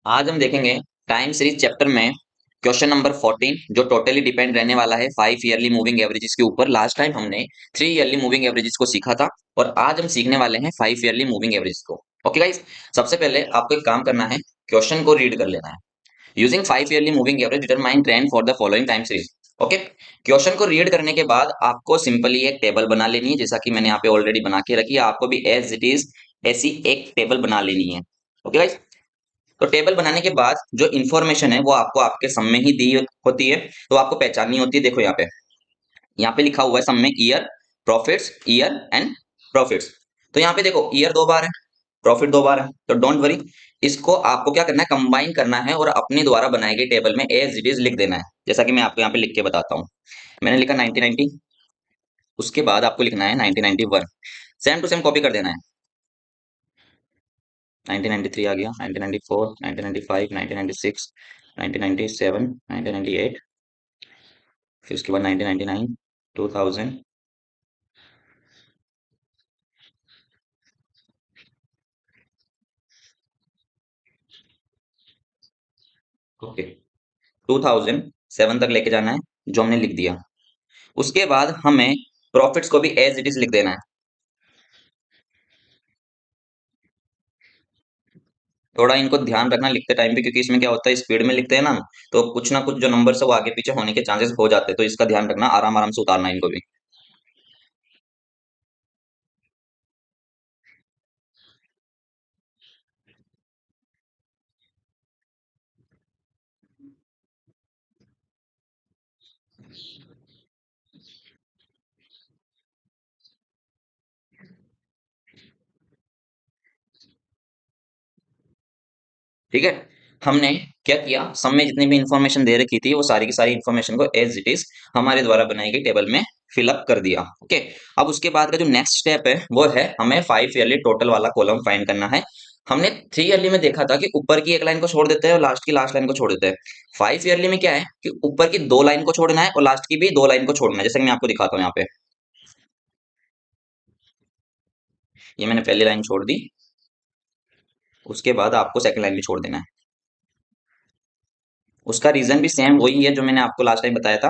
आज हम देखेंगे टाइम सीरीज चैप्टर में क्वेश्चन नंबर 14 जो टोटली डिपेंड रहने वाला है 5 ईयरली मूविंग एवरेजेस के ऊपर। लास्ट टाइम हमने 3 ईयरली मूविंग एवरेजेस को सीखा था और आज हम सीखने वाले हैं 5 ईयरली मूविंग एवरेजेस को। ओके गाइस, सबसे पहले आपको एक काम करना है, क्वेश्चन को रीड कर लेना है। Using 5 yearly moving average determine trend for the following time series. Okay, question को रीड करने के बाद आपको सिंपली एक टेबल बना लेनी है, जैसा कि मैंने यहाँ पे ऑलरेडी बना के रखी है। आपको भी एज इट इज ऐसी एक टेबल बना लेनी है। ओके गाइस, तो टेबल बनाने के बाद जो इन्फॉर्मेशन है वो आपको आपके सम में ही दी होती है, तो आपको पहचाननी होती है। देखो यहाँ पे लिखा हुआ है सम में ईयर एंड प्रॉफिट्स। तो यहाँ पे देखो ईयर 2 बार है, प्रॉफिट 2 बार है, तो डोंट वरी, इसको आपको क्या करना है, कंबाइन करना है और अपने द्वारा बनाई गई टेबल में एज इट इज लिख देना है। जैसा कि मैं आपको यहाँ पे लिख के बताता हूँ। मैंने लिखा 1990, उसके बाद आपको लिखना है 1991, सेम टू सेम कॉपी कर देना है। 1993 आ गया, 1994, 1995, 1996, 1997, 1998, फिर उसके बाद 1999, 2000। ओके, 2007 तक लेके जाना है, जो हमने लिख दिया। उसके बाद हमें प्रॉफिट्स को भी एज इट इज लिख देना है। थोड़ा इनको ध्यान रखना लिखते टाइम पे, क्योंकि इसमें क्या होता है, स्पीड में लिखते हैं ना, तो कुछ ना कुछ जो नंबर है वो आगे पीछे होने के चांसेस हो जाते हैं, तो इसका ध्यान रखना, आराम आराम से उतारना इनको भी। ठीक है, हमने क्या किया, सब में जितनी भी इंफॉर्मेशन दे रखी थी वो सारी की सारी इंफॉर्मेशन को एज इट इज हमारे द्वारा बनाई गई टेबल में फिलअप कर दिया। ओके, अब उसके बाद का जो नेक्स्ट स्टेप है वो है हमें 5 ईयरली टोटल वाला कॉलम फाइंड करना है। हमने 3 ईयरली में देखा था कि ऊपर की एक लाइन को छोड़ देते हैं और लास्ट की लास्ट लाइन को छोड़ देते हैं। 5 ईयरली में क्या है कि ऊपर की 2 लाइन को छोड़ना है और लास्ट की भी 2 लाइन को छोड़ना है, जैसे कि मैं आपको दिखाता हूँ यहाँ पे। ये मैंने पहली लाइन छोड़ दी, उसके बाद आपको सेकंड लाइन भी छोड़ देना है। उसका रीजन भी सेम वही है जो मैंने आपको लास्ट टाइम बताया था।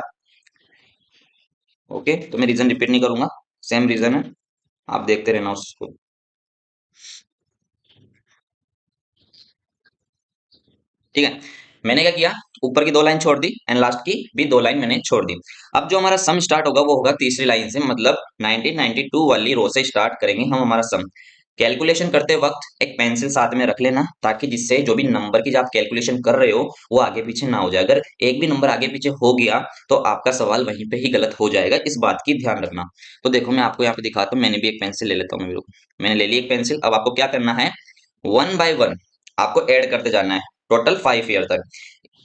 ओके, तो मैं रीजन रिपीट नहीं करूंगा, सेम रीजन है, आप देखते रहना उसको। ठीक है, मैंने क्या किया, ऊपर की 2 लाइन छोड़ दी एंड लास्ट की भी 2 लाइन मैंने छोड़ दी। अब जो हमारा सम स्टार्ट होगा वो होगा तीसरी लाइन से, मतलब 1992 वाली रो से स्टार्ट करेंगे हम हमारा सम। कैलकुलेशन करते वक्त एक पेंसिल साथ में रख लेना, ताकि जिससे जो भी नंबर की जो आप कैलकुलेशन कर रहे हो वो आगे पीछे ना हो जाए। अगर एक भी नंबर आगे पीछे हो गया तो आपका सवाल वहीं पे ही गलत हो जाएगा, इस बात की ध्यान रखना। तो देखो मैं आपको यहाँ पे दिखाता हूँ, मैंने भी एक पेंसिल ले लेता हूँ, मैंने ले ली एक पेंसिल। अब आपको क्या करना है, 1 बाय 1 आपको ऐड करते जाना है टोटल 5 ईयर तक।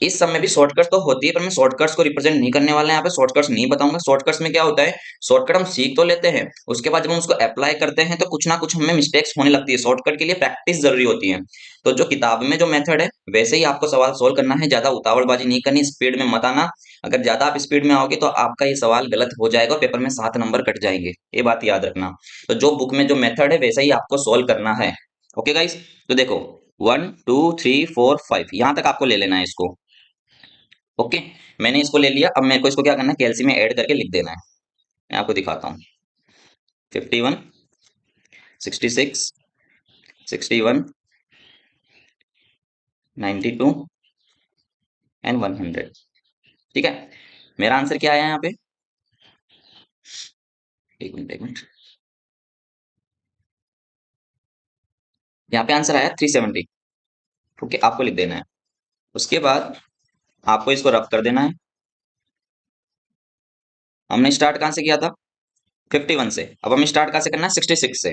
इस सब में भी शॉर्टकट्स तो होती है, पर मैं शॉर्टकट्स को रिप्रेजेंट नहीं करने वाला, यहाँ पे शॉर्टकट्स नहीं बताऊंगा। शॉर्टकट्स में क्या होता है, शॉर्टकट हम सीख तो लेते हैं, उसके बाद जब हम उसको अप्लाई करते हैं तो कुछ ना कुछ हमें मिस्टेक्स होने लगती है। शॉर्टकट के लिए प्रैक्टिस जरूरी होती है। तो जो किताब में जो मेथड है वैसे ही आपको सवाल सोल्व करना है, ज्यादा उतावलबाजी नहीं करनी, स्पीड में मत आना। अगर ज्यादा आप स्पीड में आओगे तो आपका ये सवाल गलत हो जाएगा और पेपर में 7 नंबर कट जाएंगे, ये बात याद रखना। तो जो बुक में जो मेथड है वैसे ही आपको सोल्व करना है। ओके गाइस, तो देखो 1 2 3 4 5 यहाँ तक आपको ले लेना है इसको। ओके, मैंने इसको ले लिया, अब मेरे को इसको क्या करना है, कैलसी में ऐड करके लिख देना है। मैं आपको दिखाता हूँ, 51, 66, 61, 92 एंड 100। ठीक है, मेरा आंसर क्या आया यहाँ पे, एक मिनट एक मिनट, यहाँ पे आंसर आया 370। ओके, आपको लिख देना है। उसके बाद आपको इसको रफ कर देना है। हमने स्टार्ट कहाँ से किया था, 51 से। अब हमें स्टार्ट कहाँ से करना है, 66 से।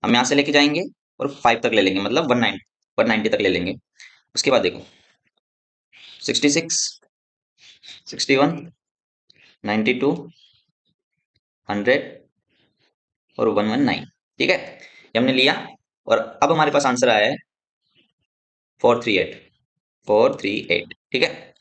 हम यहाँ से लेके जाएंगे और 5 तक ले लेंगे, मतलब 190 तक ले लेंगे। उसके बाद देखो 66, 61, 92, 100 और 119। ठीक है, ये हमने लिया और अब हमारे पास आंसर आया है 438, 438। ठीक है,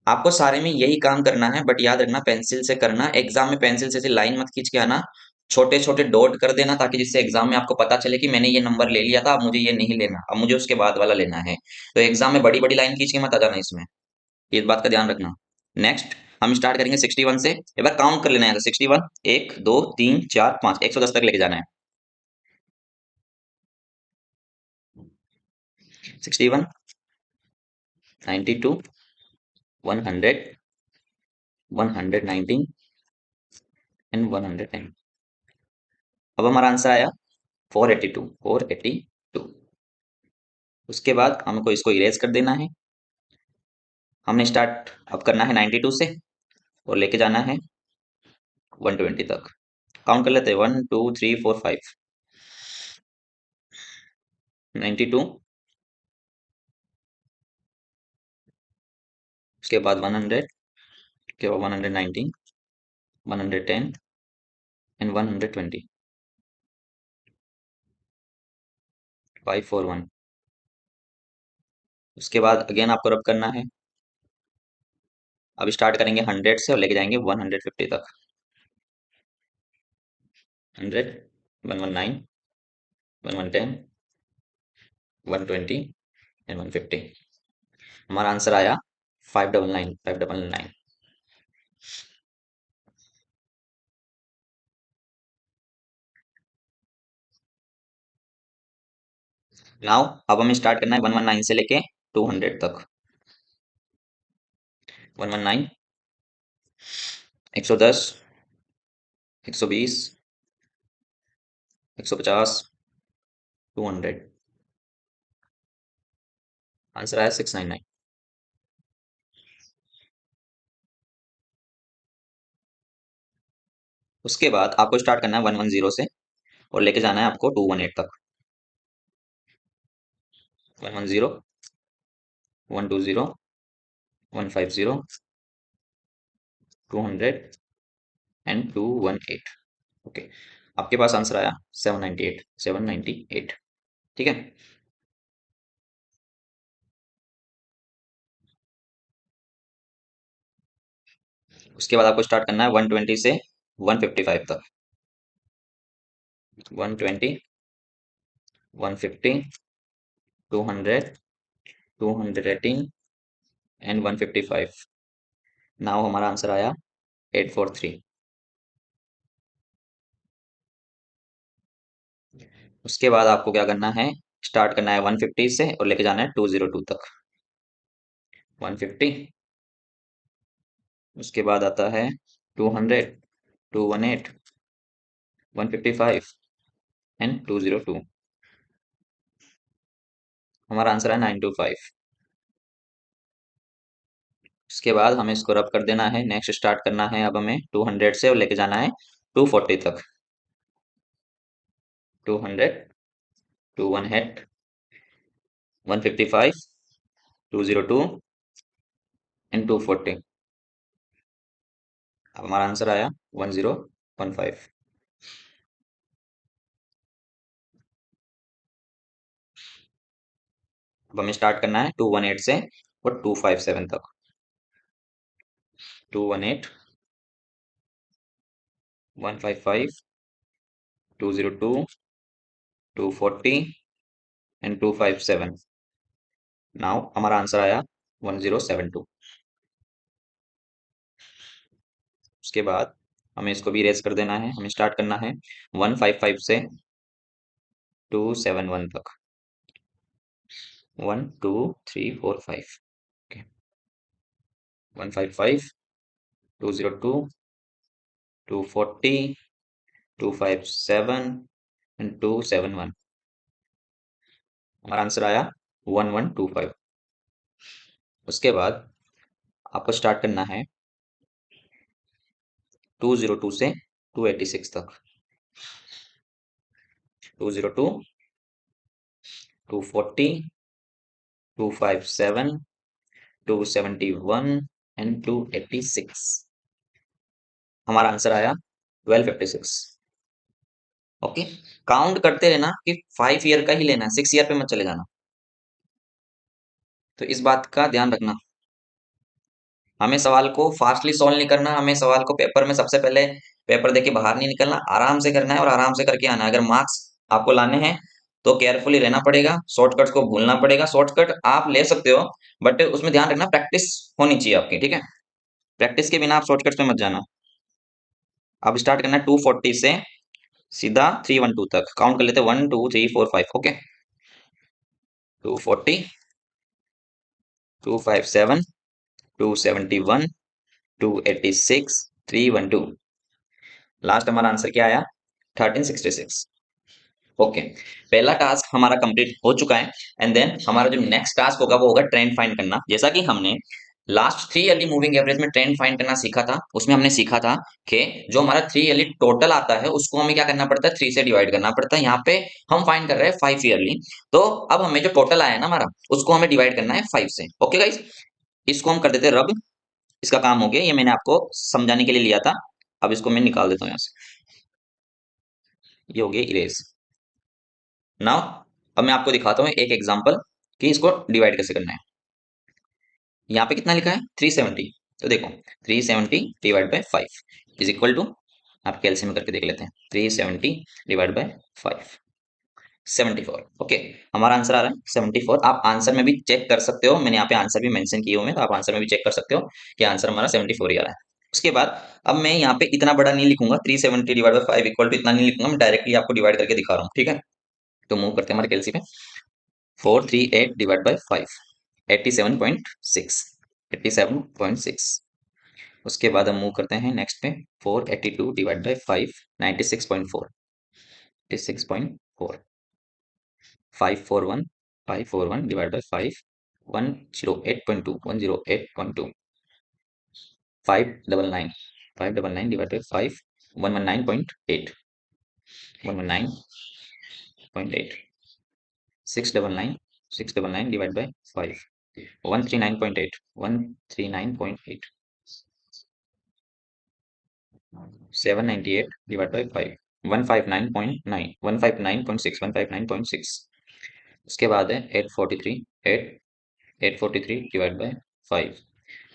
आपको सारे में यही काम करना है, बट याद रखना पेंसिल से करना। एग्जाम में पेंसिल से ऐसे लाइन मत खींच के आना, छोटे छोटे डॉट कर देना, ताकि जिससे एग्जाम में आपको पता चले कि मैंने ये नंबर ले लिया था, अब मुझे ये नहीं लेना, अब मुझे उसके बाद वाला लेना है। तो एग्जाम में बड़ी बड़ी लाइन खींच के मत आ जाना इसमें, इस बात का ध्यान रखना। नेक्स्ट हम स्टार्ट करेंगे 61 से। एक बार काउंट कर लेना है 61, 1 2 3 4 5, 110 तक लेके जाना है। 61, 92, 100, 119 एंड 110। अब हमारा आंसर आया 482, 482। उसके बाद हमको इसको इरेज कर देना है। हमने स्टार्ट अब करना है 92 से और लेके जाना है 120 तक। काउंट कर लेते हैं, 1 2 3 4 5। 92, उसके बाद 100, उसके बाद 119, 110 एंड 120। 541। उसके बाद अगेन आपको रब करना है। अब स्टार्ट करेंगे 100 से और लेके जाएंगे 150 तक। 100, 119, 110, 120 एंड 150। हमारा आंसर आया 599, 599। नाउ अब हमें स्टार्ट करना है 119 से लेके 200 तक। 119, 110, 120, 150, 200। आंसर आया 699। उसके बाद आपको स्टार्ट करना है 110 से और लेके जाना है आपको 218 तक। 110, 120, 150, 200 एंड 218। ओके, आपके पास आंसर आया 798, 798। ठीक है। उसके बाद आपको स्टार्ट करना है 120 से 155 तक। 120, 150, 200, 218 एंड 155। नाउ हमारा आंसर आया 843। उसके बाद आपको क्या करना है, स्टार्ट करना है 150 से और लेके जाना है 202 तक। 150, उसके बाद आता है 200, 218, 155 एंड 202। हमारा आंसर है 925। उसके बाद हमें इसको रब कर देना है। नेक्स्ट स्टार्ट करना है अब हमें 200 से और लेके जाना है 240 तक। 200, 218, 155, 202 एंड 240। अब हमारा आंसर आया 1015। अब हमें स्टार्ट करना है 218 से और 257 तक। 218, 155, 202, 240 एंड 257। नाउ हमारा आंसर आया 1072। उसके बाद हमें इसको भी इरेज कर देना है। हमें स्टार्ट करना है 155 से 271 तक। 1 2 3 4 5। Okay, 155, 202, 240, 257 and 271। हमारा आंसर आया 1125। उसके बाद आपको स्टार्ट करना है 202 से 286 तक। 202, 240, 257, 271 एंड 286। हमारा आंसर आया 1256। ओके, काउंट करते रहना कि 5 ईयर का ही लेना है, 6 ईयर पे मत चले जाना। तो इस बात का ध्यान रखना। हमें सवाल को फास्टली सॉल्व नहीं करना, हमें सवाल को पेपर में सबसे पहले पेपर देके बाहर नहीं निकलना, आराम से करना है और आराम से करके आना है। अगर मार्क्स आपको लाने हैं तो केयरफुली रहना पड़ेगा, शॉर्टकट्स को भूलना पड़ेगा। शॉर्टकट आप ले सकते हो बट उसमें ध्यान रखना प्रैक्टिस होनी चाहिए आपकी, ठीक है। प्रैक्टिस के बिना आप शॉर्टकट्स में मत जाना। अब स्टार्ट करना है 240 से सीधा 312 तक। काउंट कर लेते हैं 1 2 3 4 5। ओके, 240, 257, 271, 286, 312। लास्ट हमारा आंसर क्या आया? 1366। ओके, पहला टास्क हमारा कंप्लीट हो चुका है। एंड देन हमारा जो नेक्स्ट टास्क होगा वो होगा ट्रेंड फाइंड करना। जैसा कि हमने लास्ट 3 ईयरली मूविंग एवरेज में ट्रेंड फाइंड करना सीखा था, उसमें हमने सीखा था कि जो हमारा 3 ईयरली टोटल आता है उसको हमें क्या करना पड़ता है, 3 से डिवाइड करना पड़ता है। यहाँ पे हम फाइंड कर रहे हैं 5 ईयरली, तो अब हमें जो टोटल आया है ना हमारा, उसको हमें डिवाइड करना है 5 से। ओके गाइस, इसको हम कर देते हैं रब। इसका काम हो गया, ये मैंने आपको समझाने के लिए लिया था। अब इसको मैं निकाल देता हूँ यहाँ से। ये हो गया इरेज। नाउ अब मैं आपको दिखाता हूँ एक एग्जांपल कि इसको डिवाइड कैसे करना है। यहाँ पे कितना लिखा है? 370। तो देखो 370 divide by 5 is equal to, आप कैलसियम करके देख लेते हैं, 370 डिवाइड बाय 5, 74। ओके, हमारा आंसर आ रहा है 74। आप आंसर में भी चेक कर सकते हो, मैंने यहाँ पे आंसर भी मेंशन किए हुए हैं, तो आप आंसर में भी चेक कर सकते हो कि आंसर हमारा 74 ही आ रहा है। उसके बाद अब मैं यहाँ पे इतना बड़ा नहीं लिखूंगा, 370 डिवाइड बाय 5 इक्वल टू इतना नहीं लिखूंगा, मैं डायरेक्टली आपको डिवाइड करके दिखा रहा हूँ, ठीक है। तो मूव करते हैं हमारे कैलसी पे। 438 डिवाइड बाय 5, 87.6, 87.6। उसके बाद हम मूव करते हैं नेक्स्ट पे। 482 divide by 5, 96.4, 96.4। 541, 541 divide by 5, 108.2, 108.2। 599, 599 divide by 5, 119.8, 119.8। 699, 699 divide by 5, 139.8, 139.8। 798 divided by 5, 159.9, 159.6, 159.6। उसके बाद है 843, 843 divide by 5,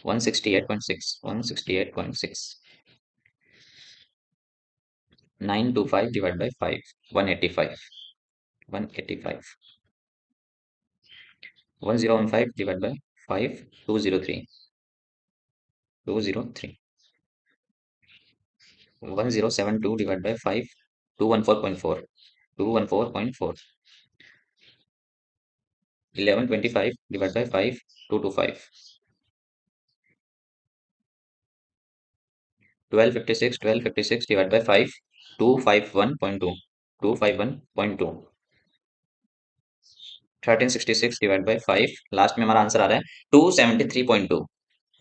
168.6, 168.6। 925 divide by 5, 185, 185। 1015 divide by 5, 203, 203। 1072 divide by 5, 214.4, 214.4। 1125 divided by 5, 225। 1256, 1256 divided by 5, 251.2, 251.2। 1366 divided by 5, last में हमारा आंसर आ रहा है 273.2,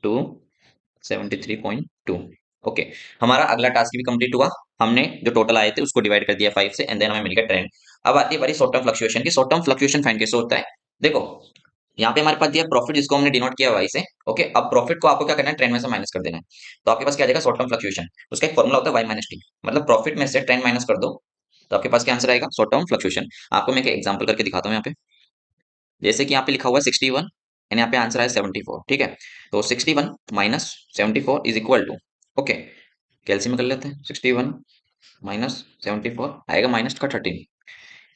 273.2। ओके, हमारा अगला टास्क भी कंप्लीट हुआ। हमने जो टोटल आए थे उसको डिवाइड कर दिया 5 से, एंड देन हमें मिल गया ट्रेंड। अब आती है बारी शॉर्ट टर्म फ्लक्चुएशन की। शॉर्ट टर्म फ्लक्चुएशन फाइंड कैसे होता है? देखो यहाँ पे हमारे पास दिया प्रॉफिट, जिसको हमने डिनोट किया वाई से। ओके, अब प्रॉफिट को आपको क्या करना है, ट्रेंड में से माइनस कर देना है। तो आपके पास क्या आ जाएगा, शॉर्ट टर्म फ्लक्चुएशन। उसका एक फॉर्मुला होता है वाई माइनस टी, मतलब प्रॉफिट में से ट्रेंड माइनस कर दो तो आपके पास क्या आंसर आएगा, शॉर्ट टर्म फ्लक्चुएशन। आपको मैं एक एग्जांपल करके दिखाता हूँ यहाँ पे। जैसे कि यहाँ पे लिखा हुआ है 61 एंड यहाँ पे आंसर है 74, ठीक है। तो 61 minus 74 is equal to, okay कैलसियम कर लेते हैं। 61 माइनस 74 आएगा माइनस का 13।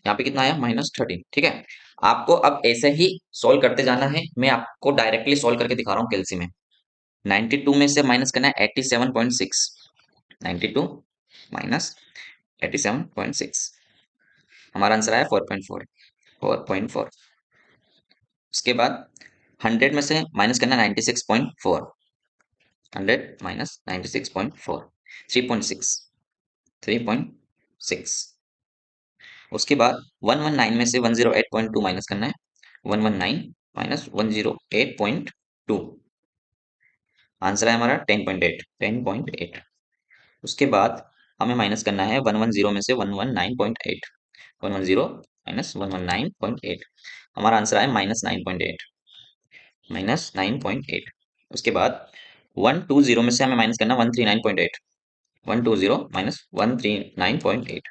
यहाँ पे कितना आया, माइनस 13, ठीक है। आपको अब ऐसे ही सोल्व करते जाना है। मैं आपको डायरेक्टली सोल्व करके दिखा रहा हूँ कैलसी में। 92 में से माइनस करना है 87.6, 92 माइनस 87.6, हमारा आंसर आया 4.4, 4.4। उसके बाद 100 में से माइनस करना 96.4, 100 माइनस 96.4, 3.6, 3.6। उसके बाद 119 में से 108.2 माइनस करना है, 119 माइनस 108.2, आंसर है हमारा 10.8, 10.8। उसके बाद हमें माइनस करना है 110 में से 119.8, 110 माइनस 119.8, हमारा आंसर है माइनस 9.8, माइनस 9.8। उसके बाद 120 में से हमें माइनस करना 139.8, 120 माइनस 139.8,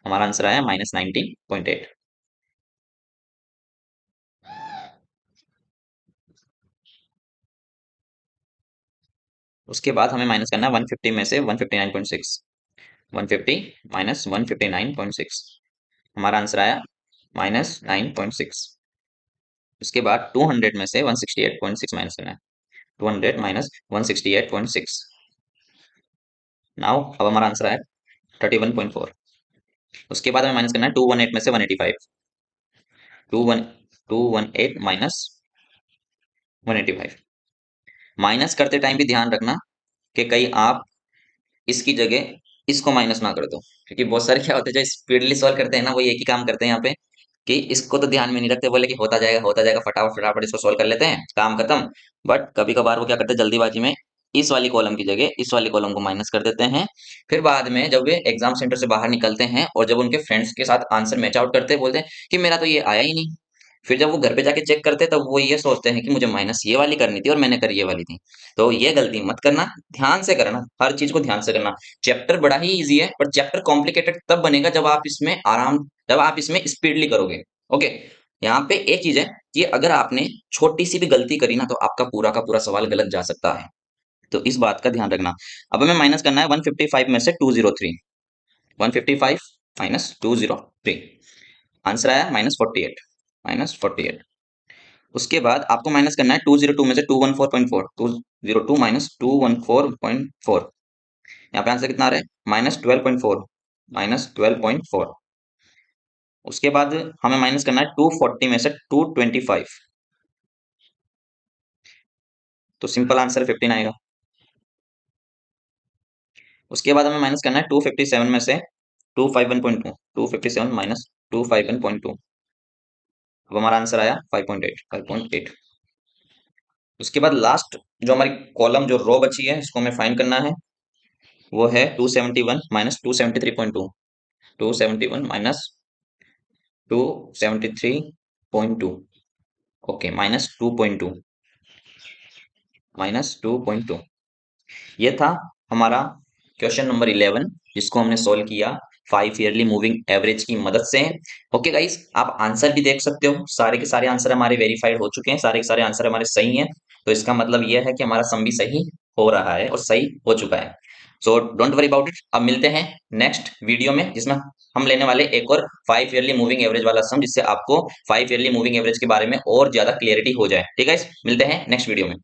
हमारा आंसर आया माइनस 19.8। उसके बाद हमें माइनस करना है 150 में से 159.6, 150 माइनस 159.6, हमारा आंसर आया -9.6। उसके बाद 200 में से 168.6 माइनस करना है। 200 माइनस 168.6। नाउ अब हमारा आंसर आया 31.4। उसके बाद हमें माइनस करना है 218 में से 185। 218 माइनस 185। माइनस करते टाइम भी ध्यान रखना कि कहीं आप इसकी जगह इसको माइनस ना कर दो, क्योंकि बहुत सारे क्या होते हैं जो स्पीडली सॉल्व करते हैं ना, वो एक ही काम करते हैं यहाँ पे कि इसको तो ध्यान में नहीं रखते, बोले कि होता जाएगा, फटाफट फटाफट इसको सॉल्व कर लेते हैं, काम खत्म। बट कभी कभार वो क्या करते हैं, जल्दीबाजी में इस वाली कॉलम की जगह इस वाली कॉलम को माइनस कर देते हैं। फिर बाद में जब वे एग्जाम सेंटर से बाहर निकलते हैं और जब उनके फ्रेंड्स के साथ आंसर मैच आउट करते हैं, बोलते हैं कि मेरा तो ये आया ही नहीं। फिर जब वो घर पे जाके चेक करते हैं तब वो ये सोचते हैं कि मुझे माइनस ये वाली करनी थी और मैंने करी ये वाली थी। तो ये गलती मत करना, ध्यान से करना, हर चीज को ध्यान से करना। चैप्टर बड़ा ही इजी है, बट चैप्टर कॉम्प्लिकेटेड तब बनेगा जब आप इसमें स्पीडली करोगे। ओके, यहाँ पे एक चीज है कि अगर आपने छोटी सी भी गलती करी ना, तो आपका पूरा का पूरा सवाल गलत जा सकता है। तो इस बात का ध्यान रखना। अब हमें माइनस करना है 155 में से 203। 155 माइनस 203, आंसर आया -48। -48। उसके बाद आपको माइनस करना है 202 में से 214.4। 202 माइनस 214.4, यहाँ पे आंसर कितना आ रहा है -12.4। -12.4। उसके बाद हमें माइनस करना है 240 में से 225, तो सिंपल आंसर 15 आएगा। उसके बाद हमें माइनस करना है 257 में से 251.2। 257 माइनस 251.2, अब हमारा आंसर आया 5.8। 5.8। उसके बाद लास्ट जो हमारी कॉलम जो रो बची है, इसको हमें फाइंड करना है, वो है 271 माइनस 273.2। 271 माइनस 273.2। ओके, -2.2। -2.2। ये था हमारा क्वेश्चन नंबर 11, जिसको हमने सोल्व किया 5 ईयरली मूविंग एवरेज की मदद से। ओके गाइस, आप आंसर भी देख सकते हो, सारे के सारे आंसर हमारे वेरीफाइड हो चुके हैं, सारे के सारे आंसर हमारे सही हैं। तो इसका मतलब यह है कि हमारा सम भी सही हो रहा है और सही हो चुका है। So don't worry about it. अब मिलते हैं नेक्स्ट वीडियो में, जिसमें हम लेने वाले एक और 5 ईयरली मूविंग एवरेज वाला सम, जिससे आपको 5 ईयरली मूविंग एवरेज के बारे में और ज्यादा क्लियरिटी हो जाए। ठीक है, मिलते हैं नेक्स्ट वीडियो में।